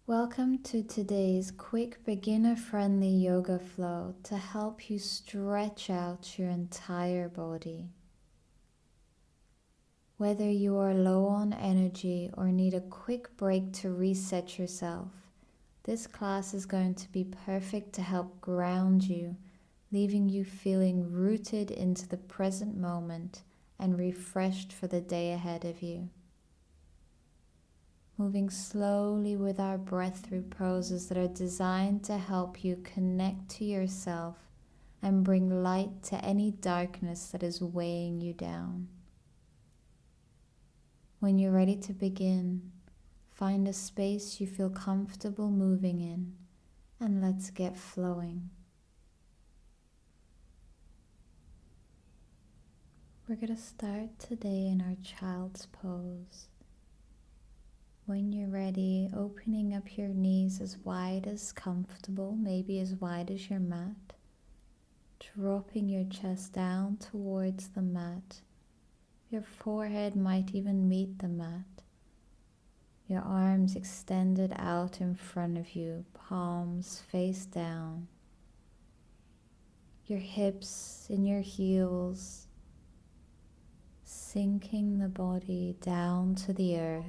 Welcome to today's quick beginner-friendly yoga flow to help you stretch out your entire body. Whether you are low on energy or need a quick break to reset yourself, this class is going to be perfect to help ground you, leaving you feeling rooted into the present moment and refreshed for the day ahead of you. Moving slowly with our breath through poses that are designed to help you connect to yourself and bring light to any darkness that is weighing you down. When you're ready to begin, find a space you feel comfortable moving in, and let's get flowing. We're going to start today in our child's pose. When you're ready, opening up your knees as wide as comfortable, maybe as wide as your mat. Dropping your chest down towards the mat. Your forehead might even meet the mat. Your arms extended out in front of you, palms face down. Your hips in your heels, sinking the body down to the earth.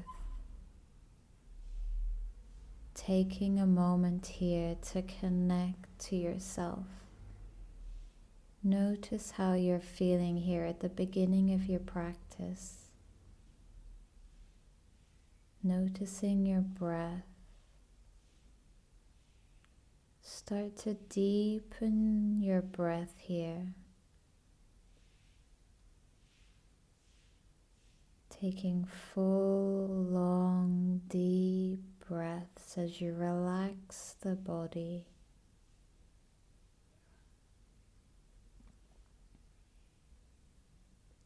Taking a moment here to connect to yourself. Notice how you're feeling here at the beginning of your practice. Noticing your breath. Start to deepen your breath here. Taking full, long, deep breaths as you relax the body.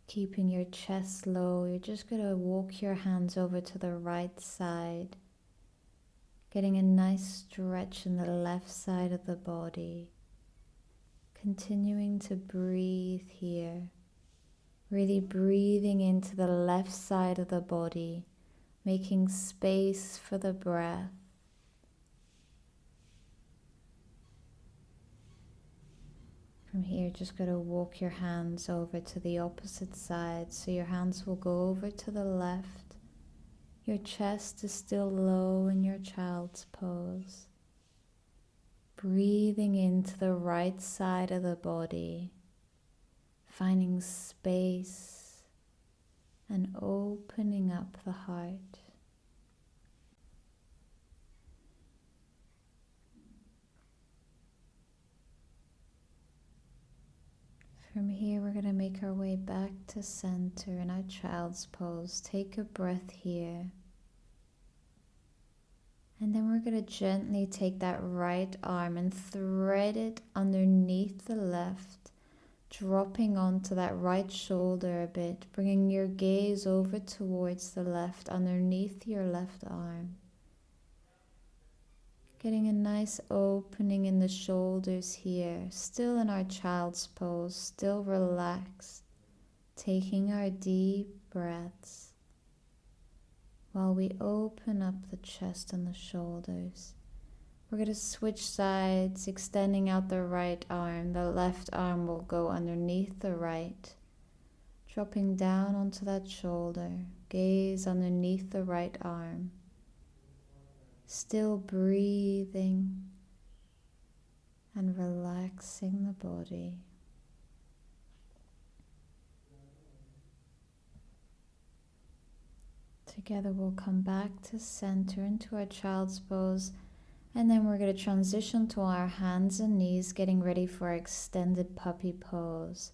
Keeping your chest low, you're just going to walk your hands over to the right side, getting a nice stretch in the left side of the body. Continuing to breathe here, really breathing into the left side of the body, making space for the breath. From here, just going to walk your hands over to the opposite side. So your hands will go over to the left. Your chest is still low in your child's pose. Breathing into the right side of the body, finding space and opening up the heart. From here, we're going to make our way back to center in our child's pose. Take a breath here. And then we're going to gently take that right arm and thread it underneath the left, dropping onto that right shoulder a bit, bringing your gaze over towards the left, underneath your left arm. Getting a nice opening in the shoulders here, still in our child's pose, still relaxed, taking our deep breaths while we open up the chest and the shoulders. We're going to switch sides, extending out the right arm. The left arm will go underneath the right, dropping down onto that shoulder, gaze underneath the right arm. Still breathing and relaxing the body. Together we'll come back to center into our child's pose, and then we're going to transition to our hands and knees, getting ready for our extended puppy pose.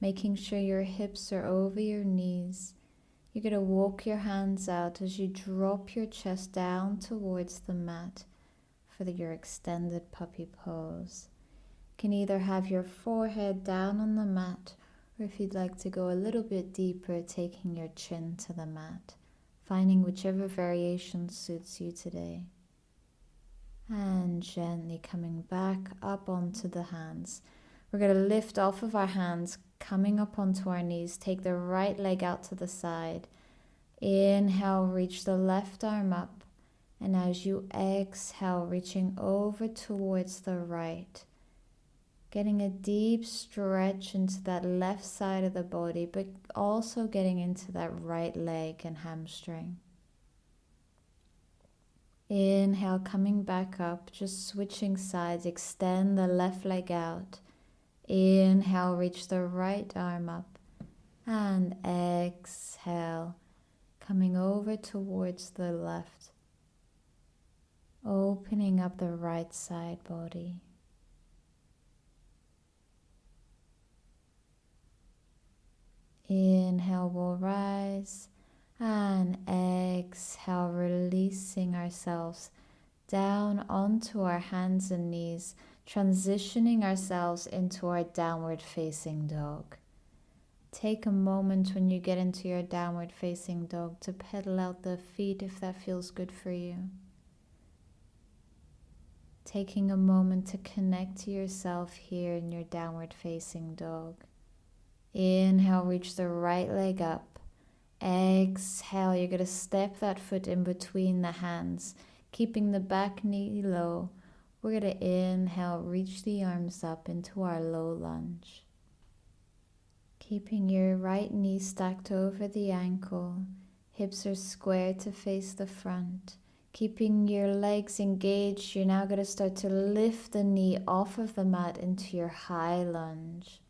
Making sure your hips are over your knees. You're going to walk your hands out as you drop your chest down towards the mat for your extended puppy pose. You can either have your forehead down on the mat, or if you'd like to go a little bit deeper, taking your chin to the mat, finding whichever variation suits you today. And gently coming back up onto the hands. We're going to lift off of our hands, coming up onto our knees. Take the right leg out to the side. Inhale, reach the left arm up. And as you exhale, reaching over towards the right, getting a deep stretch into that left side of the body, but also getting into that right leg and hamstring. Inhale, coming back up, just switching sides, extend the left leg out. Inhale, reach the right arm up, and exhale, coming over towards the left, opening up the right side body. Inhale, we'll rise, and exhale, releasing ourselves down onto our hands and knees, transitioning ourselves into our downward facing dog. Take a moment when you get into your downward facing dog to pedal out the feet if that feels good for you. Taking a moment to connect to yourself here in your downward facing dog. Inhale, reach the right leg up. Exhale, you're going to step that foot in between the hands, keeping the back knee low. We're going to inhale, reach the arms up into our low lunge. Keeping your right knee stacked over the ankle, hips are square to face the front. Keeping your legs engaged, you're now going to start to lift the knee off of the mat into your high lunge.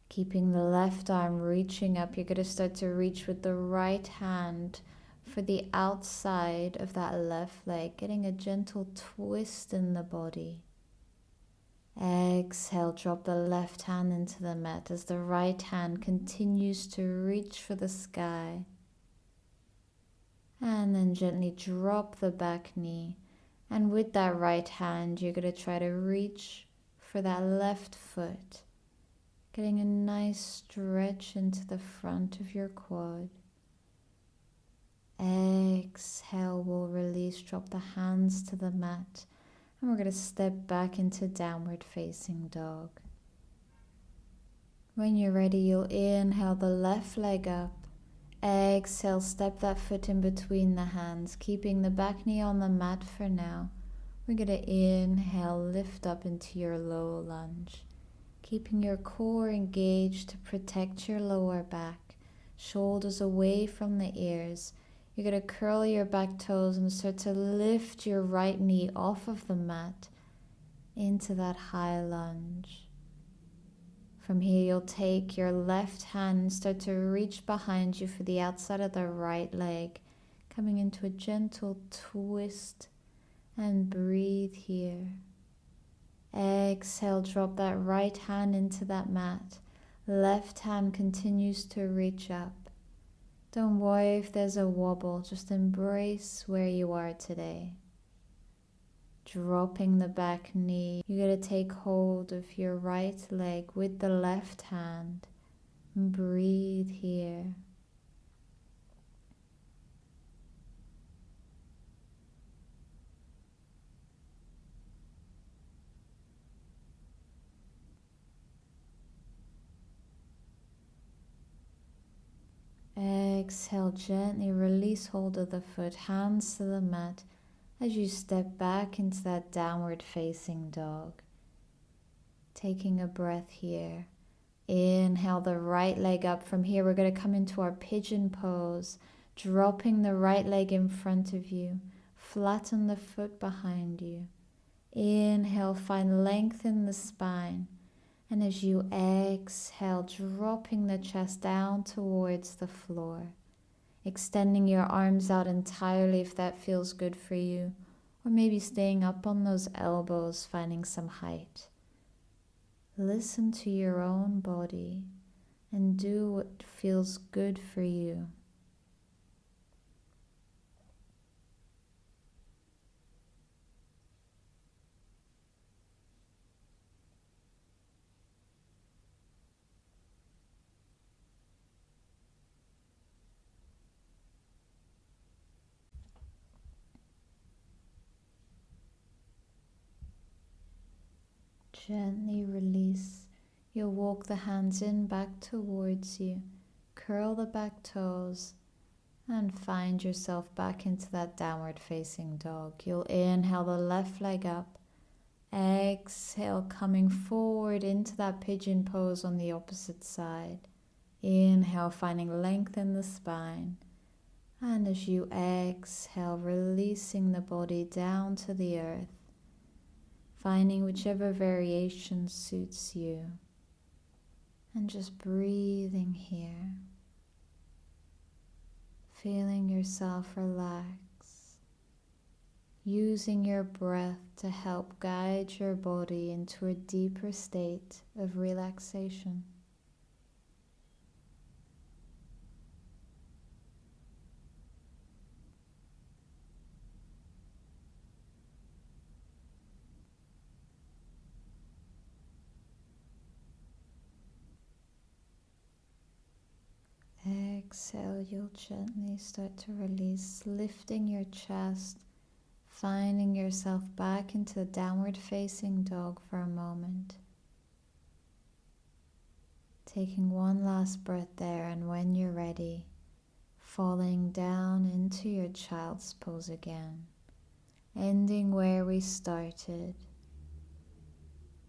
Keeping the left arm reaching up, you're going to start to reach with the right hand for the outside of that left leg, getting a gentle twist in the body. Exhale, drop the left hand into the mat as the right hand continues to reach for the sky. And then gently drop the back knee. And with that right hand, you're going to try to reach for that left foot, getting a nice stretch into the front of your quad. Exhale, we'll release, drop the hands to the mat. And we're going to step back into downward facing dog. When you're ready, you'll inhale the left leg up. Exhale, step that foot in between the hands, keeping the back knee on the mat for now. We're going to inhale, lift up into your low lunge. Keeping your core engaged to protect your lower back, shoulders away from the ears. You're going to curl your back toes and start to lift your right knee off of the mat into that high lunge. From here, you'll take your left hand and start to reach behind you for the outside of the right leg, coming into a gentle twist, and breathe here. Exhale, drop that right hand into that mat. Left hand continues to reach up. Don't worry if there's a wobble, just embrace where you are today. Dropping the back knee, you're going to take hold of your right leg with the left hand. Breathe here. Exhale, gently release hold of the foot, hands to the mat as you step back into that downward facing dog. Taking a breath here. Inhale the right leg up. From here, we're going to come into our pigeon pose, dropping the right leg in front of you. Flatten the foot behind you. Inhale, find length in the spine. And as you exhale, dropping the chest down towards the floor. Extending your arms out entirely if that feels good for you. Or maybe staying up on those elbows, finding some height. Listen to your own body and do what feels good for you. Gently release. You'll walk the hands in back towards you. Curl the back toes And find yourself back into that downward facing dog. You'll inhale the left leg up. Exhale, coming forward into that pigeon pose on the opposite side. Inhale, finding length in the spine. And as you exhale, releasing the body down to the earth, finding whichever variation suits you. And just breathing here. Feeling yourself relax. Using your breath to help guide your body into a deeper state of relaxation. Exhale, you'll gently start to release, lifting your chest, finding yourself back into the downward facing dog for a moment. Taking one last breath there, and when you're ready, falling down into your child's pose again, ending where we started.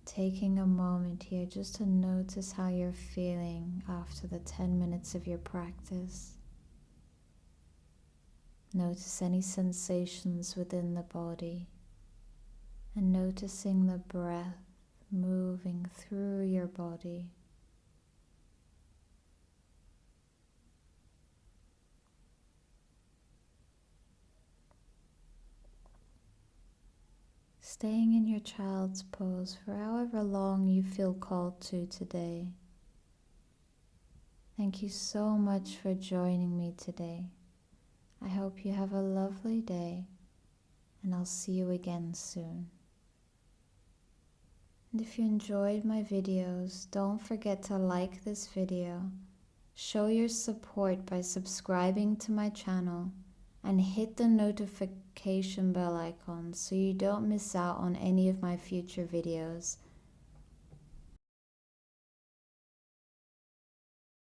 Taking a moment here just to notice how you're feeling after the 10 minutes of your practice. Notice any sensations within the body and noticing the breath moving through your body. Staying in your child's pose for however long you feel called to today. Thank you so much for joining me today. I hope you have a lovely day, and I'll see you again soon. And if you enjoyed my videos, don't forget to like this video, show your support by subscribing to my channel, and hit the notification bell icon so you don't miss out on any of my future videos.